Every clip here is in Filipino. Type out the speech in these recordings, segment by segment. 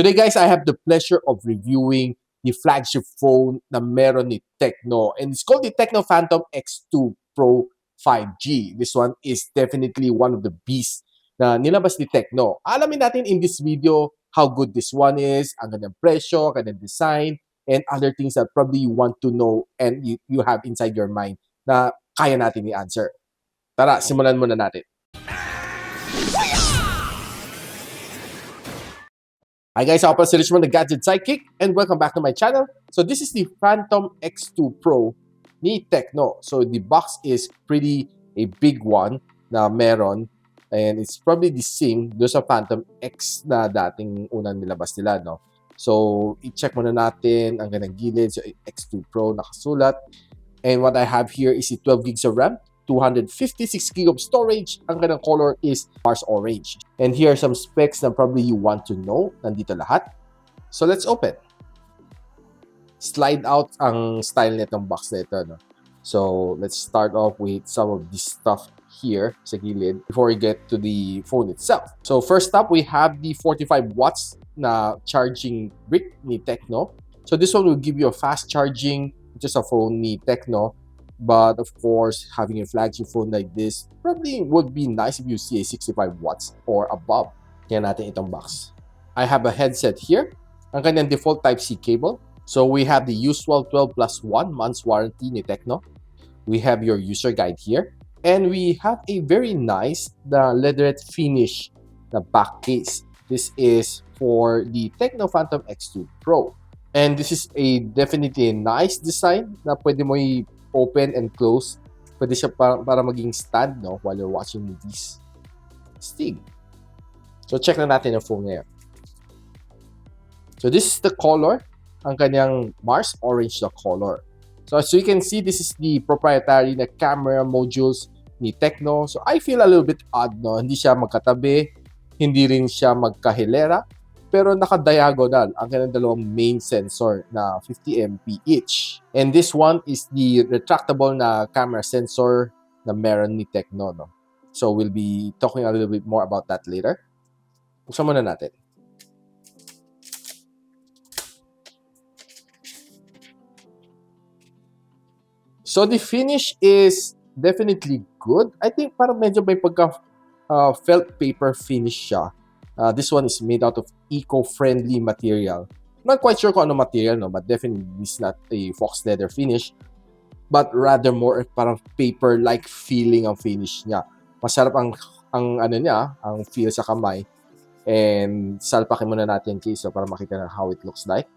Today guys, I have the pleasure of reviewing the flagship phone na meron ni Tecno, and it's called the Tecno Phantom X2 Pro 5G. This one is definitely one of the beasts na nilabas ni Tecno. Alamin natin in this video how good this one is, ang kanyang presyo, kanyang design, and other things that probably you want to know and you have inside your mind na kaya natin i-answer. Tara, simulan muna natin. Hi guys, ako pala si Richmond, the Gadget Sidekick, and welcome back to my channel. So this is the Phantom X2 Pro ni Tecno. So the box is pretty a big one na meron, and it's probably the same do sa Phantom X na dating unang nilabas nila, no? So i-check muna natin ang ganang gilid. So X2 Pro nakasulat. And what I have here is the 12 gigs of RAM, 256 gig of storage. Ang kanyang color is Mars Orange. And here are some specs na probably you want to know. Nandito lahat. So let's open. Slide out ang style nitong box na ito, no? So let's start off with some of this stuff here sa gilid before we get to the phone itself. So first up, we have the 45 watts na charging brick ni Tecno. So this one will give you a fast charging just a phone ni Tecno. But of course, having a flagship phone like this probably would be nice if you see a 65 watts or above. Kaya natin itong box. I have a headset here. Ang kanyang default Type-C cable. So we have the usual 12 plus 1 months warranty ni Tecno. We have your user guide here. And we have a very nice leatherette finish na back case. This is for the Tecno Phantom X2 Pro. And this is definitely a nice design na pwede mo open and close. Pwede siya para maging stand, no, while you're watching movies. Stig. So check na natin ang phone ngayon. So this is the color. Ang kanyang Mars Orange na color. So as you can see, this is the proprietary na camera modules ni Tecno. So I feel a little bit odd, no? Hindi siya magkatabi, hindi rin siya magkahilera, pero naka-diagonal ang kanyang dalawang main sensor na 50 MP each. And this one is the retractable na camera sensor na meron ni Tecno, no? So we'll be talking a little bit more about that later. Buksan muna natin. So the finish is definitely good. I think parang medyo may pagka felt paper finish siya. This one is made out of eco-friendly material. I'm not quite sure kung ano material, no, but definitely it's not a fox leather finish, but rather more parang paper-like feeling ang finish niya. Masarap ang ano niya, ang feel sa kamay. And salpakin muna natin case para makita na how it looks like.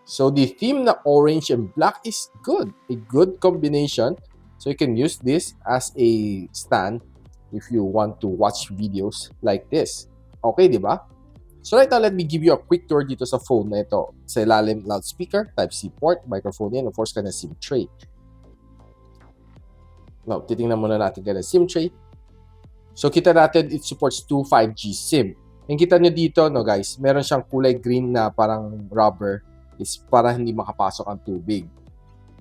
So the theme na orange and black is good. A good combination. So you can use this as a stand if you want to watch videos like this. Okay, di ba? So right now, let me give you a quick tour dito sa phone na ito. Sa ilalim, loudspeaker, Type-C port, microphone yan, of course, kanya SIM tray. Now, titingnan muna natin kanya SIM tray. So kita natin, it supports 2 5G SIM. And kita nyo dito, no guys, meron siyang kulay green na parang rubber. Is para hindi makapasok ang tubig.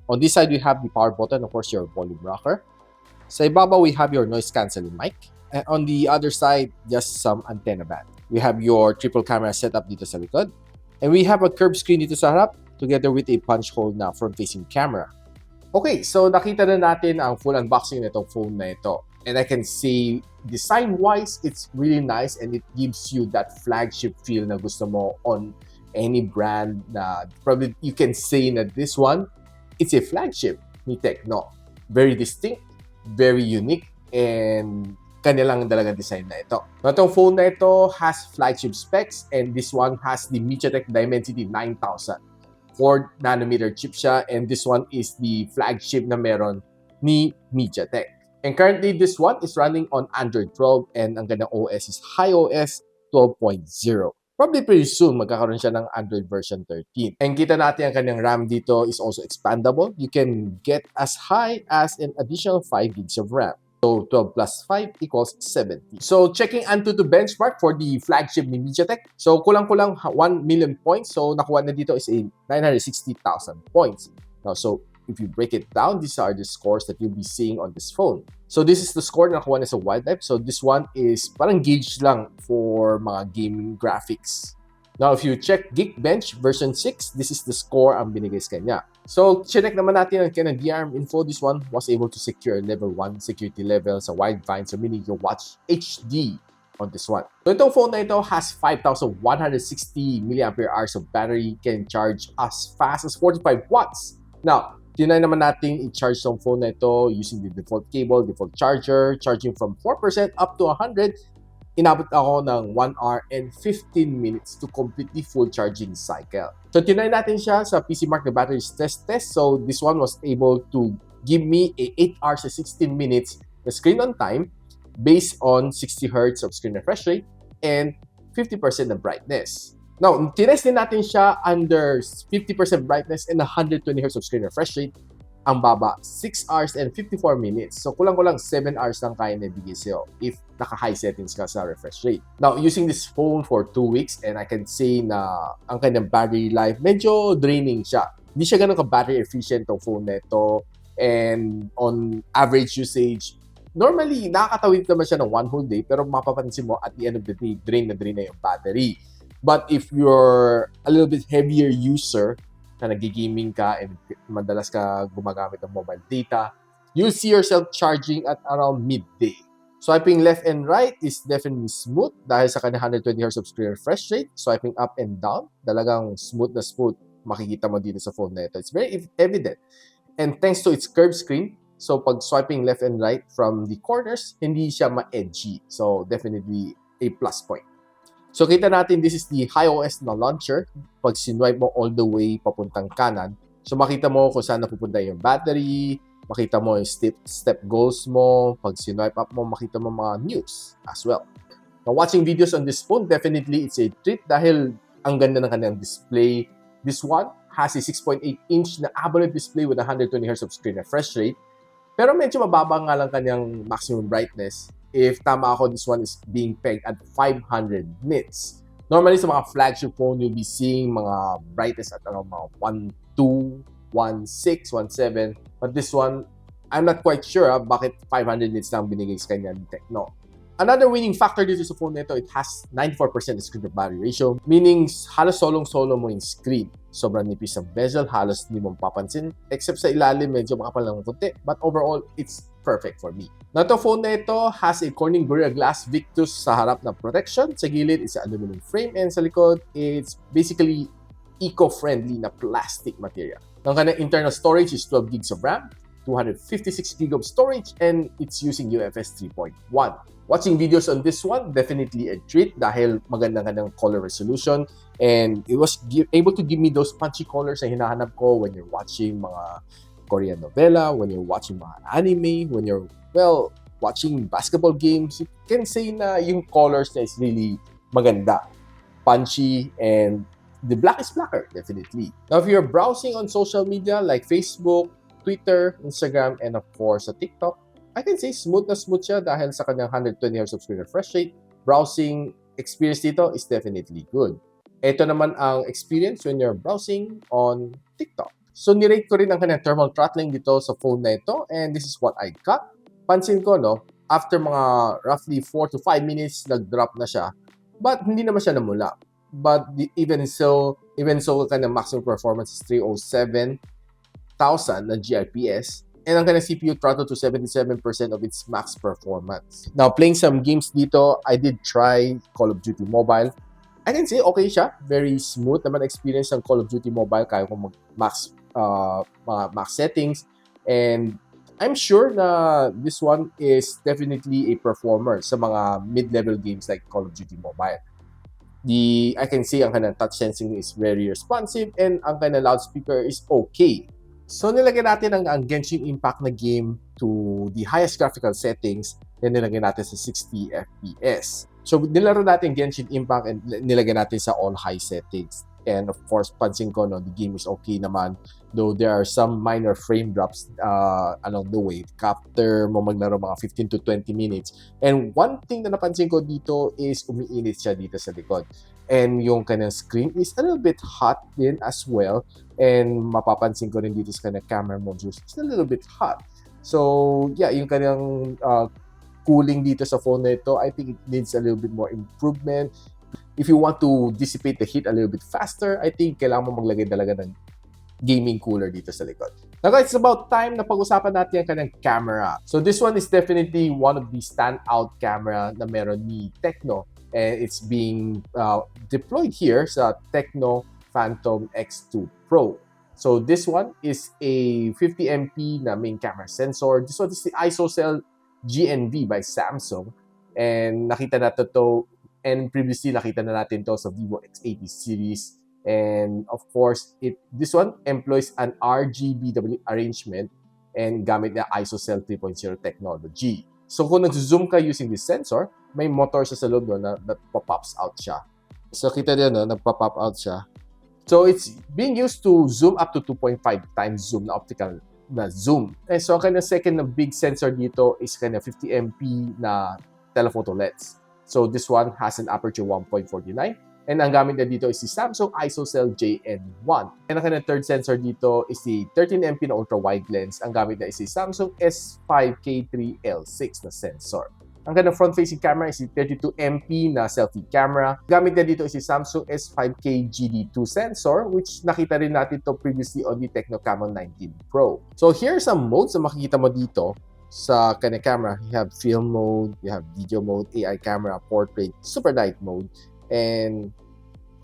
On this side, we have the power button, of course, your volume rocker. Sa ibabaw, we have your noise cancelling mic. And on the other side, just some antenna band. We have your triple camera setup dito sa likod. And we have a curved screen dito sa harap together with a punch hole na front-facing camera. Okay, so nakita na natin ang full unboxing na itong phone na ito. And I can say, design-wise, it's really nice and it gives you that flagship feel na gusto mo on any brand na probably you can say na this one, it's a flagship ni Tecno. Very distinct, very unique, and kanilang talagang design na ito. Now, itong phone na ito has flagship specs, and this one has the MediaTek Dimensity 9000. 4nm chip siya, and this one is the flagship na meron ni MediaTek. And currently, this one is running on Android 12, and ang kanyang OS is HiOS 12.0. Probably pretty soon, magkakaroon siya ng Android version 13. And kita natin ang kanyang RAM dito is also expandable. You can get as high as an additional 5 gigs of RAM. So 12 plus 5 equals 70. So checking Antutu benchmark for the flagship ni MediaTek. So kulang-kulang 1 million points. So nakuha na dito is a 960,000 points. Now, so if you break it down, these are the scores that you'll be seeing on this phone. So this is the score na nakuha na sa Wildlife. So this one is parang gauge lang for mga gaming graphics. Now, if you check Geekbench version 6, this is the score ang binigay sa kanya. So, check naman natin ang kanyang DRM info. This one was able to secure level 1 security level sa Widevine. So, meaning you watch HD on this one. So, itong phone na ito has 5,160 mAh of battery, can charge as fast as 45 watts. Now, tinry naman natin i-charge yung phone na ito using the default cable, default charger, charging from 4% up to 100. Inabot ako ng 1 hour and 15 minutes to complete the full charging cycle. So, tinry natin siya sa PC Mark na battery test. So, this one was able to give me a 8 hours and 16 minutes na screen on time based on 60 Hz of screen refresh rate and 50% na brightness. Now, tinest din natin siya under 50% brightness and 120 Hz of screen refresh rate. Ang baba, 6 hours and 54 minutes. So, kulang-kulang 7 hours lang kaya na ibigay sa'yo if naka-high settings ka sa refresh rate. Now, using this phone for 2 weeks and I can say na ang kanyang battery life, medyo draining siya. Hindi siya ganun ka-battery efficient ang phone na ito. And on average usage, normally, nakakatawid naman siya ng 1 whole day pero mapapansin mo at the end of the day, drain na yung battery. But if you're a little bit heavier user, na nag-gaming ka and madalas ka gumagamit ng mobile data, you'll see yourself charging at around midday. Swiping left and right is definitely smooth dahil sa kanya 120 Hz of screen refresh rate. Swiping up and down, talagang smooth na smooth makikita mo dito sa phone na ito. It's very evident. And thanks to its curved screen, so pag swiping left and right from the corners, hindi siya ma-edgy. So definitely a plus point. So, kita natin, this is the HiOS na launcher. Pag sinwipe mo all the way papuntang kanan, so makita mo kung saan napupunta yung battery, makita mo yung step goals mo, pag sinwipe up mo, makita mo mga news as well. Now, watching videos on this phone, definitely it's a treat dahil ang ganda ng kanyang display. This one has a 6.8-inch na AMOLED display with 120 Hz of screen refresh rate. Pero medyo mababa nga lang kanyang maximum brightness. If tama ako, this one is being pegged at 500 nits. Normally, sa mga flagship phone, you'll be seeing mga brightness at around mga 1.2, 1.6, 1.7. But this one, I'm not quite sure bakit 500 nits lang binigay sa kanya ni Tecno. Another winning factor dito sa phone nito, it has 94% screen to battery ratio, meaning halos solong-solo mo yung screen. Sobrang nipis ang bezel, halos hindi mo mapapansin, except sa ilalim medyo makapal ng konti, but overall, it's perfect for me. Now, ito phone na ito has a Corning Gorilla Glass Victus sa harap na protection. Sa gilid, is aluminum frame, and sa likod, it's basically eco-friendly na plastic material. Ang kanyang internal storage is 12 gigs of RAM, 256 GB of storage, and it's using UFS 3.1. Watching videos on this one, definitely a treat dahil maganda ng color resolution and it was able to give me those punchy colors na hinahanap ko when you're watching mga Korean novela, when you're watching mga anime, when you're, well, watching basketball games. You can say na yung colors na is really maganda, punchy, and the black is blacker, definitely. Now, if you're browsing on social media like Facebook, Twitter, Instagram, and of course, sa TikTok, I can say smooth na smooth siya dahil sa kanyang 120 Hz of screen refresh rate. Browsing experience dito is definitely good. Ito naman ang experience when you're browsing on TikTok. So, nirate ko rin ang kanyang thermal throttling dito sa phone na ito and this is what I got. Pansin ko, no, after mga roughly 4 to 5 minutes, nag-drop na siya. But hindi naman siya namula. But even so, kanyang maximum performance is 307,000 na GIPS. And ang kanyang CPU throttle to 77% of its max performance. Now, playing some games dito, I did try Call of Duty Mobile. I can say okay siya. Very smooth naman experience ng Call of Duty Mobile kaya kung mag-max max settings. And I'm sure na this one is definitely a performer sa mga mid-level games like Call of Duty Mobile. I can say ang kanyang touch sensing is very responsive and ang kanyang loudspeaker is okay. So, nilagyan natin ang Genshin Impact na game to the highest graphical settings, then nilagyan natin sa 60 FPS. So, nilaro natin Genshin Impact and nilagyan natin sa all high settings. And of course, pansin ko, no, the game is okay naman. Though there are some minor frame drops along the way. After mo maglaro mga 15 to 20 minutes. And one thing na napansin ko dito is umiinit siya dito sa likod. And yung kanyang screen is a little bit hot din as well. And mapapansin ko rin dito sa kanyang camera modules, it's a little bit hot. So, yeah, yung kanyang cooling dito sa phone na ito, I think it needs a little bit more improvement. if you want to dissipate the heat a little bit faster, I think kailangan mo maglagay talaga ng gaming cooler dito sa likod. Now guys, it's about time na pag-usapan natin ang kanyang camera. So this one is definitely one of the standout camera na meron ni Tecno, and it's being deployed here sa Tecno Phantom X2 Pro. So this one is a 50MP na main camera sensor. This one is the ISOCELL GNV by Samsung. And nakita natin to, and previously nakita na natin to sa Vivo X80 series. And of course, this one employs an RGBW arrangement and gamit na ISOCELL 3.0 technology. So kung nag-zoom ka using this sensor, may motor sa loob na pops out siya. So kita niyo no, nagpa-pop out siya. So it's being used to zoom up to 2.5 times zoom na optical na zoom. And so ang kanya second na big sensor dito is kanya 50MP na telephoto lens. So this one has an aperture 1.49. And ang gamit na dito is si Samsung ISOCELL JN1. And ang kanyang third sensor dito is si 13MP na ultra-wide lens. Ang gamit na is si Samsung S5K3L6 na sensor. Ang kanyang front-facing camera is si 32MP na selfie camera. Gamit na dito is si Samsung S5K GD2 sensor, which nakita rin natin to previously on the Tecno Camon 19 Pro. So here are some modes na makikita mo dito sa kanyang camera. You have film mode, you have video mode, AI camera, portrait, super night mode, and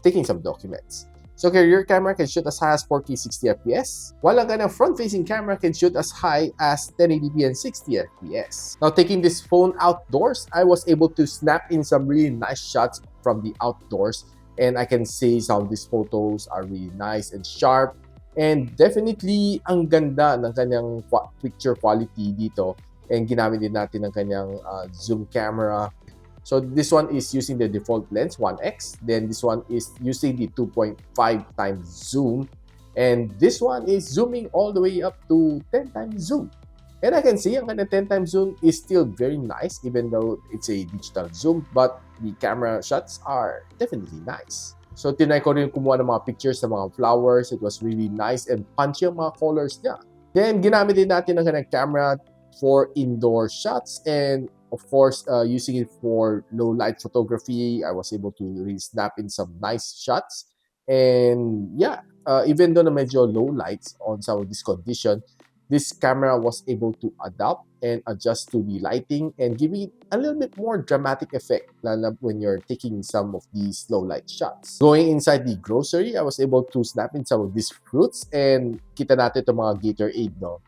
taking some documents. So here, your camera can shoot as high as 4K 60fps, while ang kanyang front-facing camera can shoot as high as 1080p and 60fps. Now, taking this phone outdoors, I was able to snap in some really nice shots from the outdoors, and I can say some of these photos are really nice and sharp, and definitely ang ganda ng kanyang picture quality dito, and ginamit din natin ang kanyang zoom camera. So this one is using the default lens 1x, then this one is using the 2.5 times zoom, and this one is zooming all the way up to 10 times zoom. And I can see ang 10 times zoom is still very nice even though it's a digital zoom, but the camera shots are definitely nice. So tinry ko rin kumuha ng mga pictures sa mga flowers. It was really nice and punchy ang mga colors niya. Then ginamit din natin ang kanyang camera for indoor shots, and of course, using it for low light photography. I was able to really snap in some nice shots. And yeah, even though na medyo low lights on some of this condition, this camera was able to adapt and adjust to the lighting and giving it a little bit more dramatic effect when you're taking some of these low light shots. Going inside the grocery, I was able to snap in some of these fruits, and kita natin itong mga Gatorade, no?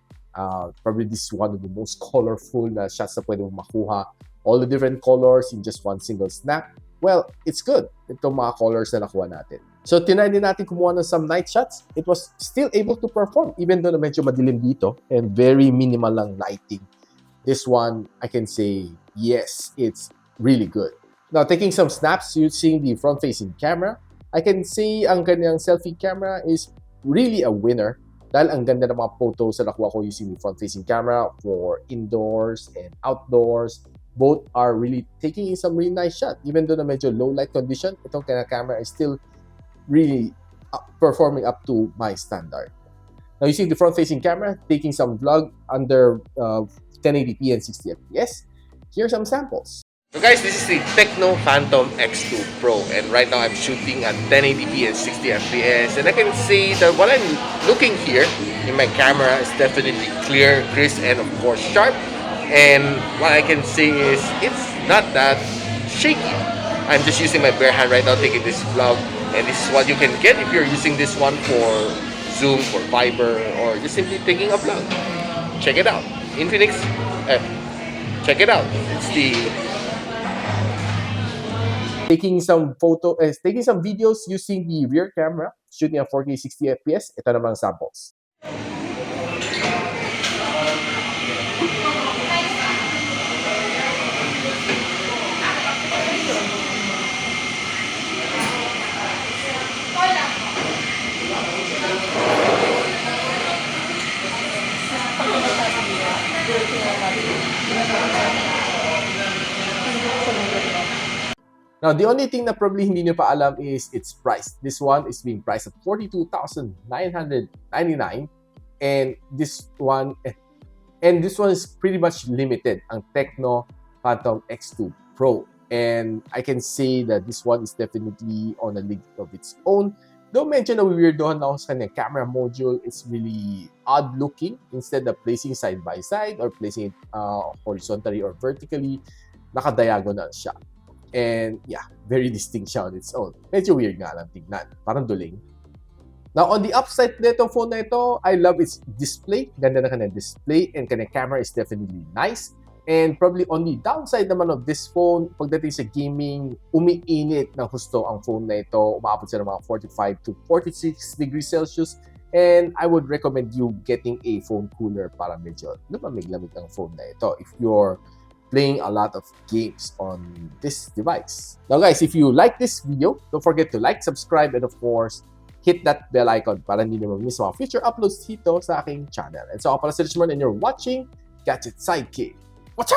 Probably this is one of the most colorful na shots na pwede mong makuha. All the different colors in just one single snap. Well, it's good. Itong mga colors na nakuha natin. So, tinry din natin kumuha ng some night shots. It was still able to perform even though na medyo madilim dito and very minimal lang lighting. This one, I can say, yes, it's really good. Now, taking some snaps using the front-facing camera, I can say ang kanyang selfie camera is really a winner. Dahil ang ganda ng mga photos na nakuha ko using the front-facing camera for indoors and outdoors. Both are really taking in some really nice shot. Even though na medyo low light condition, itong camera is still really performing up to my standard. Now using the front-facing camera, taking some vlog under 1080p and 60fps. Here are some samples. So guys, this is the Tecno Phantom X2 Pro, and right now I'm shooting at 1080p and 60fps, and I can say that what I'm looking here in my camera is definitely clear, crisp, and of course sharp. And what I can say is it's not that shaky. I'm just using my bare hand right now taking this vlog, and this is what you can get if you're using this one for Zoom, for Viber, or just simply taking a vlog. Check it out. Infinix, check it out. It's the taking some videos using the rear camera, shooting at 4K 60fps. Ito naman ang samples. Now, the only thing na probably hindi nyo pa alam is its price. This one is being priced at $42,999, and this one is pretty much limited, ang Tecno Phantom X2 Pro. And I can say that this one is definitely on a league of its own. Though medyo na-weirdohan ako sa kanyang camera module, it's really odd looking. Instead of placing side by side or placing it horizontally or vertically, naka-diagonal siya. And yeah, very distinct siya on its own. Medyo weird nga lang tignan. Parang duling. Now, on the upside nitong phone na ito, I love its display. Ganda na kanyang display and kanyang camera is definitely nice. And probably only downside naman of this phone, pagdating sa gaming, umiinit ng husto ang phone na ito. Umaabot siya ng mga 45 to 46 degrees Celsius. And I would recommend you getting a phone cooler para medyo lumamig-lamig ang phone na ito if you're playing a lot of games on this device. Now guys, if you like this video, don't forget to like, subscribe, and of course, hit that bell icon para hindi nyo mag-miss mga future uploads dito sa aking channel. And so ako pala si Richmond and you're watching Gadget Sidekick. Watcha!